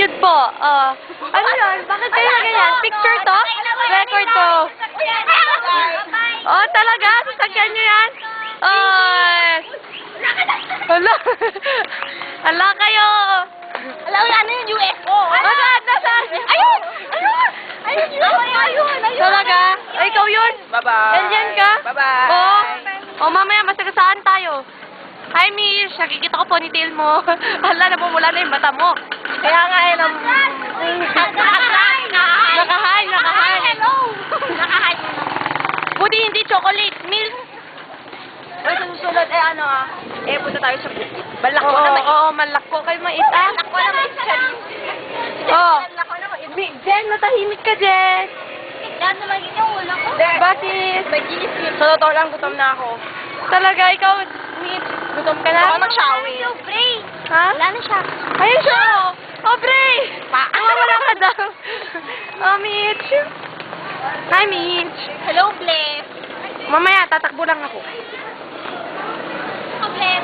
Jude po. Ano yun? Bakit kayo na ganyan? Picture to? Record to. Oh, talaga? Sasakyan nyo yan? Hala. Hala kayo. Alam mo, ano yung UFO? Nasaan? Nasaan? Ayun! Ayun! Ayun yun! Ayun! Ayun! Talaga? Ay, ikaw yun? Bye-bye. Alien ka? Bye-bye. Oh, mamaya masagasaan tayo. Hi, Mish. Nakikita ko ponytail mo. Hala, namumula na yung mata mo. Kaya nga, nakahay. Hello! Nakahay. Buti hindi chocolate milk. Ay, sa susunod, punta tayo sa Balak ko na mais. Oo, malako kayo mais, ah. Balak ko na mais. Oh. Balak ko na mais. Jen, matahimik ka, Jen. Lahat naman yung ulo ko. Bakit? Sa totoo lang, gutom na ako. Talaga, ikaw, Mitch, gutom ka na? Ako mag-shower. Yung Bray. Ha? Wala na siya. Ayun siya, oh. Oh, Bray! Wala ka daw. Oh, Mitch. Hi, Mitch. Hello, Bless. Mamaya, tatakbo lang ako. Hello, Bless.